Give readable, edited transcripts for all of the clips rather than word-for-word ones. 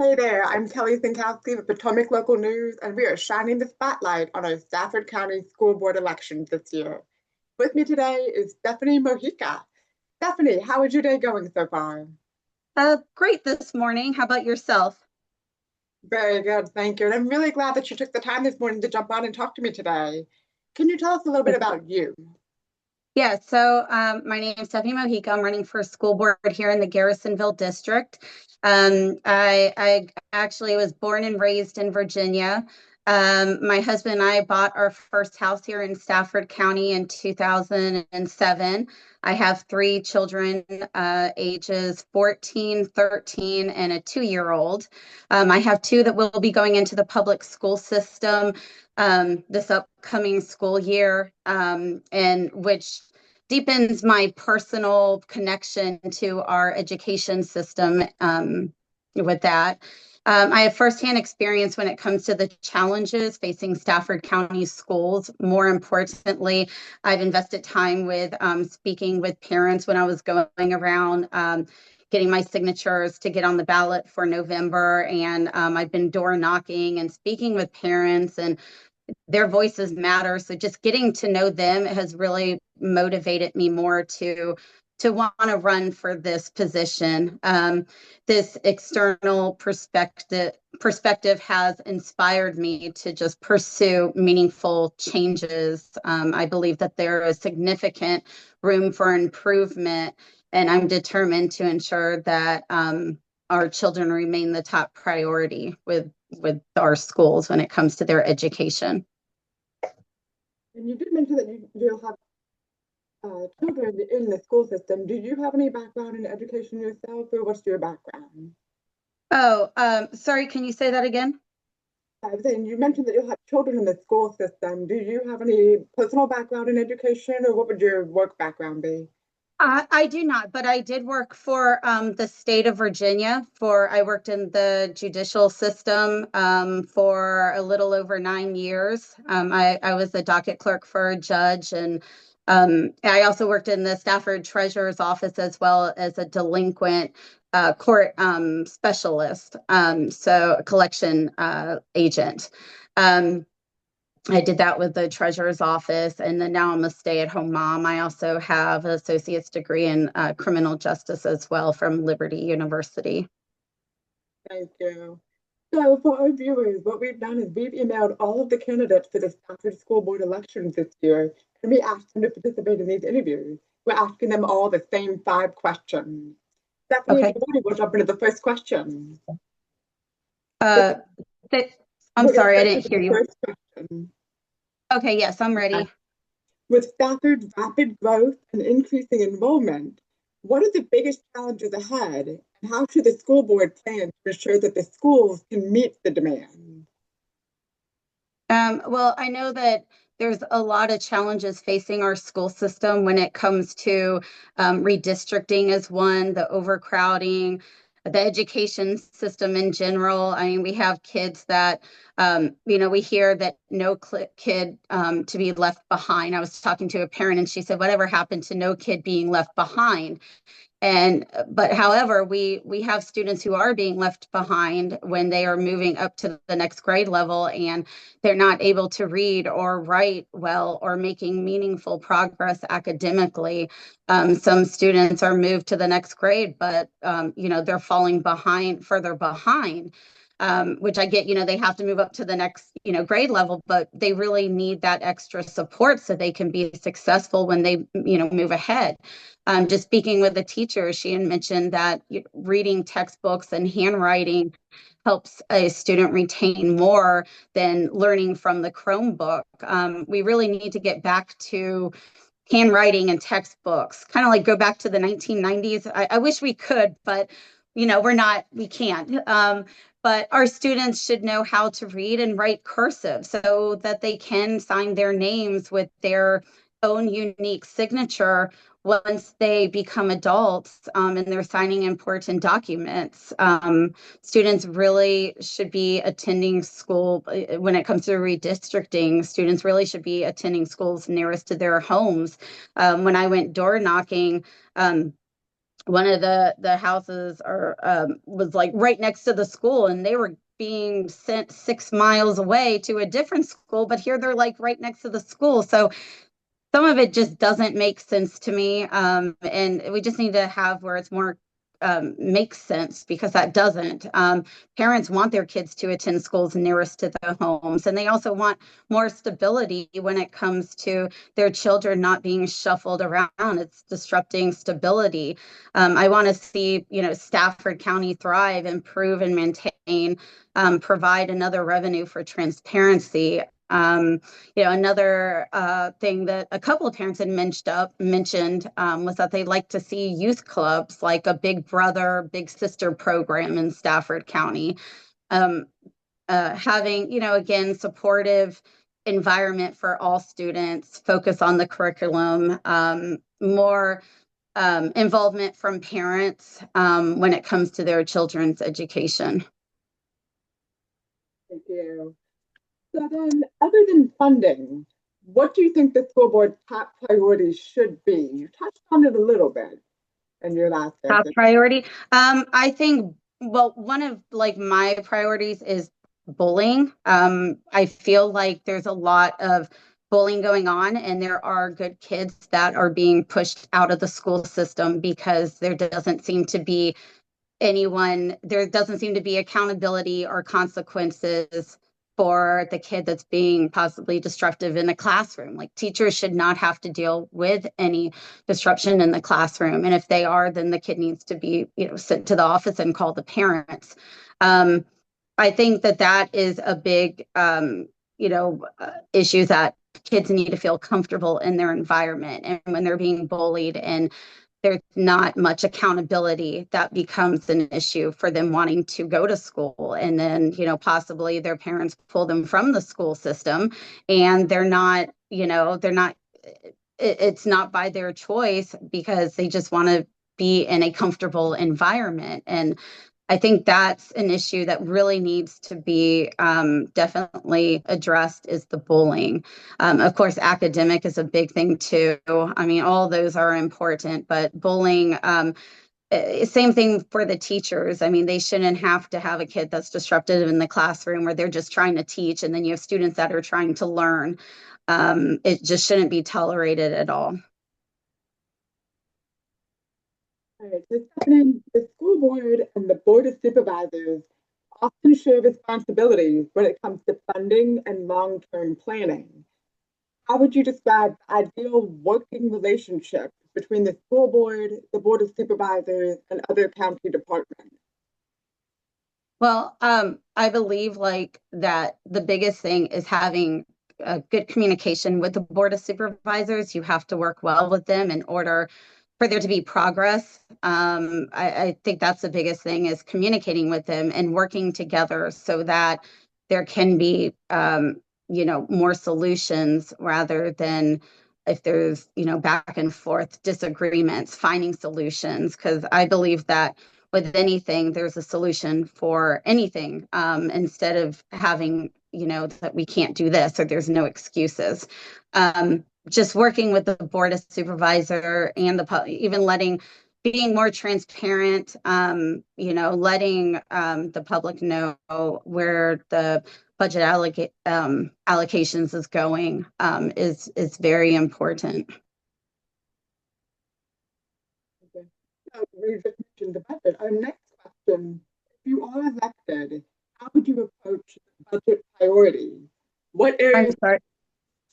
Hey there, I'm Kelly Sienkowski with Potomac Local News, and we are shining the spotlight on our Stafford County School Board elections this year. With me today is Stephanie Mojica. Stephanie, how is your day going so far? Great this morning. How about yourself? Very good, thank you. And I'm really glad that you took the time this morning to jump on and talk to me today. Can you tell us a little bit about you? My name is Stephanie Mojica. I'm running for school board here in the Garrisonville District. I actually was born and raised in Virginia. My husband and I bought our first house here in Stafford County in 2007. I have three children, ages 14, 13, and a 2-year-old. I have two that will be going into the public school system this upcoming school year, and which deepens my personal connection to our education system with that. I have firsthand experience when it comes to the challenges facing Stafford County schools. More importantly, I've invested time with speaking with parents when I was going around getting my signatures to get on the ballot for November. And I've been door knocking and speaking with parents, and their voices matter. So just getting to know them has really motivated me more to want to run for this position. This external perspective has inspired me to just pursue meaningful changes. I believe that there is significant room for improvement, and I'm determined to ensure that our children remain the top priority with our schools when it comes to their education. And you did mention that you'll have children in the school system. Do you have any background in education yourself, or what's your background? Oh, sorry, can you say that again? I was saying, you mentioned that you'll have children in the school system. Do you have any personal background in education, or what would your work background be? I do not, but I did work for the state of Virginia. I worked in the judicial system for a little over 9 years. I was a docket clerk for a judge, and I also worked in the Stafford Treasurer's office as well as a delinquent court specialist, so a collection agent. Um, I did that with the treasurer's office, and then now I'm a stay-at-home mom. I also have an associate's degree in criminal justice as well from Liberty University. Thank you. So for our viewers, what we've done is we've emailed all of the candidates for the Stafford School Board elections this year, and we asked them to participate in these interviews. We're asking them all the same 5 questions. Stephanie, if Okay. you're ready, we'll jump into the first question. Uh, I'm We're going to sorry, I start didn't with hear the you. first question. Okay, yes, I'm ready. With Stafford's rapid growth and increasing enrollment, what are the biggest challenges ahead, and how should the school board plan to ensure that the schools can meet the demand? Well, I know that there's a lot of challenges facing our school system when it comes to redistricting is one, the overcrowding, the education system in general. I mean, we have kids that, we hear that no kid to be left behind. I was talking to a parent and she said, whatever happened to no kid being left behind? But however, we have students who are being left behind when they are moving up to the next grade level, and they're not able to read or write well or making meaningful progress academically. Some students are moved to the next grade, but they're falling further behind. Which I get, they have to move up to the next, grade level, but they really need that extra support so they can be successful when they, move ahead. Just speaking with a teacher, she had mentioned that reading textbooks and handwriting helps a student retain more than learning from the Chromebook. We really need to get back to handwriting and textbooks, kind of like go back to the 1990s. I wish we could, but we can't. But our students should know how to read and write cursive so that they can sign their names with their own unique signature once they become adults, and they're signing important documents. Students really should be attending school when it comes to redistricting. Students really should be attending schools nearest to their homes. When I went door knocking, one of the houses was like right next to the school, and they were being sent 6 miles away to a different school, but here they're like right next to the school. So some of it just doesn't make sense to me. And we just need to have where it's more makes sense, because that doesn't. Parents want their kids to attend schools nearest to their homes, and they also want more stability when it comes to their children not being shuffled around. It's disrupting stability. I want to see, Stafford County thrive, improve, and maintain, provide another revenue for transparency. Another thing that a couple of parents had mentioned was that they like to see youth clubs, like a Big Brother, Big Sister program in Stafford County. Um, Having, again, supportive environment for all students, focus on the curriculum, more involvement from parents when it comes to their children's education. Thank you. So then, other than funding, what do you think the school board's top priorities should be? You touched on it a little bit in your last Top answer. priority. I think, well, one of like my priorities is bullying. I feel like there's a lot of bullying going on, and there are good kids that are being pushed out of the school system because there doesn't seem to be there doesn't seem to be accountability or consequences for the kid that's being possibly disruptive in the classroom. Like, teachers should not have to deal with any disruption in the classroom. And if they are, then the kid needs to be, sent to the office and call the parents. Um, I think that is a big, issue, that kids need to feel comfortable in their environment. And when they're being bullied and there's not much accountability, that becomes an issue for them wanting to go to school. And then, possibly their parents pull them from the school system, and it's not by their choice, because they just want to be in a comfortable environment. And I think that's an issue that really needs to be definitely addressed, is the bullying. Of course, academic is a big thing too. I mean, all those are important, but bullying, same thing for the teachers. I mean, they shouldn't have to have a kid that's disruptive in the classroom where they're just trying to teach, and then you have students that are trying to learn. It just shouldn't be tolerated at all. All right, so Stephanie, the school board and the board of supervisors often share responsibilities when it comes to funding and long-term planning. How would you describe the ideal working relationship between the school board, the board of supervisors, and other county departments? Well, I believe like that the biggest thing is having a good communication with the Board of Supervisors. You have to work well with them in order for there to be progress. I think that's the biggest thing, is communicating with them and working together so that there can be, more solutions, rather than if there's, back and forth disagreements, finding solutions. Because I believe that with anything, there's a solution for anything, instead of having, that we can't do this or there's no excuses. Just working with the board of supervisor and even being more transparent, letting the public know where the budget allocations is going, is very important. Okay. So we just mentioned the budget. Our next question, if you are elected, how would you approach budget priorities? What I'm areas, sorry.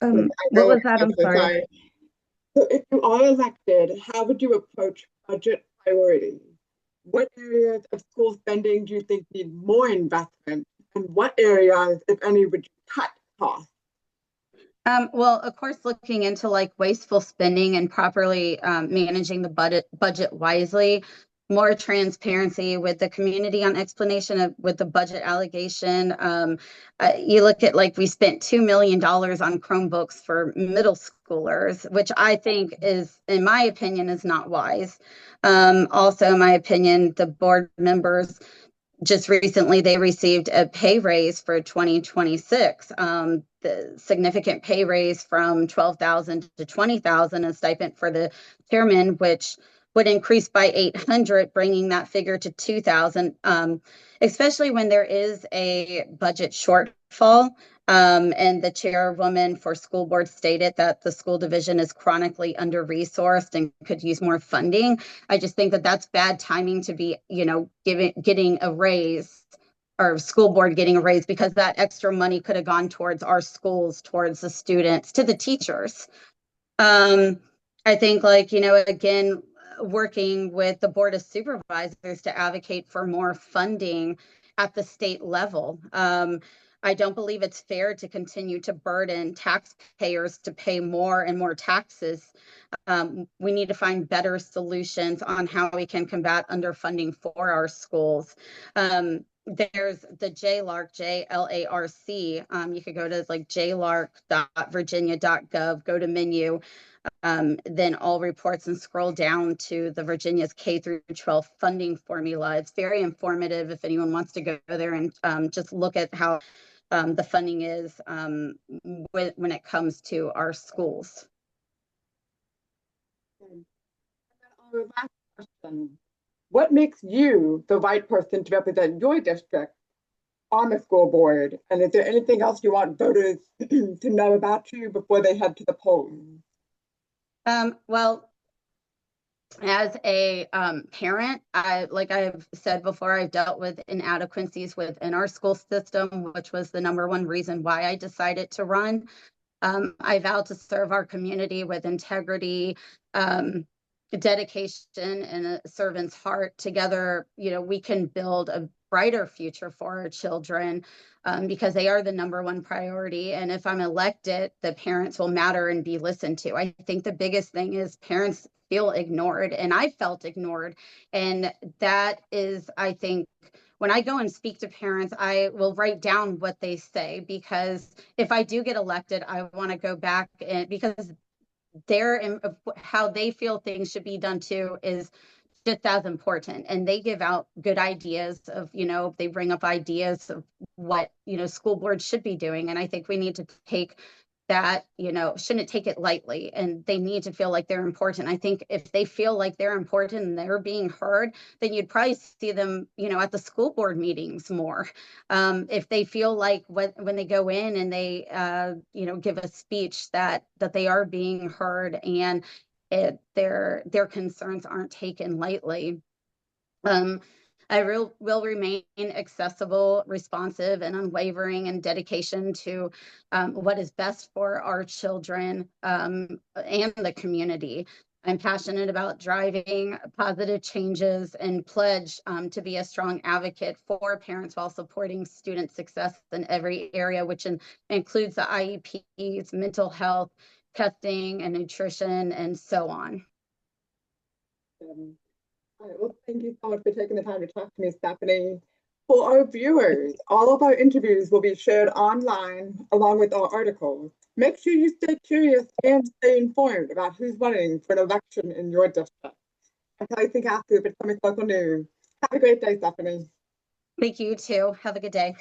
I What know was what that? I'm question, sorry. sorry. So if you are elected, how would you approach budget priorities? What areas of school spending do you think need more investment? And what areas, if any, would you cut costs? Well, of course, looking into like wasteful spending and properly managing the budget wisely, more transparency with the community on explanation of with the budget allegation. You look at like we spent $2 million on Chromebooks for middle schoolers, which I think is, in my opinion, is not wise. Also, in my opinion, the board members just recently they received a pay raise for 2026, the significant pay raise from 12,000 to 20,000, a stipend for the chairman, which would increase by 800, bringing that figure to 2,000, especially when there is a budget shortfall. And the chairwoman for school board stated that the school division is chronically under-resourced and could use more funding. I just think that that's bad timing to be, getting a raise, or school board getting a raise, because that extra money could have gone towards our schools, towards the students, to the teachers. I think, again, working with the Board of Supervisors to advocate for more funding at the state level. I don't believe it's fair to continue to burden taxpayers to pay more and more taxes. We need to find better solutions on how we can combat underfunding for our schools. There's the JLARC, JLARC. You could go to jlarc.virginia.gov, go to menu, then all reports, and scroll down to the Virginia's K through 12 funding formula. It's very informative if anyone wants to go there and just look at how the funding is when it comes to our schools. Our last question. What makes you the right person to represent your district on the school board? And is there anything else you want voters to know about you before they head to the polls? Well, as a parent, like I've said before, I've dealt with inadequacies within our school system, which was the number one reason why I decided to run. I vow to serve our community with integrity, dedication, and a servant's heart. Together, we can build a brighter future for our children, because they are the number one priority. And if I'm elected, the parents will matter and be listened to. I think the biggest thing is parents feel ignored, and I felt ignored. And that is, I think, when I go and speak to parents, I will write down what they say, because if I do get elected, I want to go back, and because how they feel things should be done too is just as important. And they give out good ideas of, they bring up ideas of what, school boards should be doing. And I think we need to take that, shouldn't take it lightly, and they need to feel like they're important. I think if they feel like they're important and they're being heard, then you'd probably see them, at the school board meetings more. If they feel like when they go in and they, give a speech that they are being heard, and their concerns aren't taken lightly. I will remain accessible, responsive, and unwavering in dedication to what is best for our children and the community. I'm passionate about driving positive changes and pledge to be a strong advocate for parents while supporting student success in every area, which includes the IEPs, mental health, testing, and nutrition, and so on. All right, well, thank you so much for taking the time to talk to me, Stephanie. For our viewers, all of our interviews will be shared online along with our articles. Make sure you stay curious and stay informed about who's running for an election in your district. That's how you think after Potomac local news. Have a great day, Stephanie. Thank you too. Have a good day.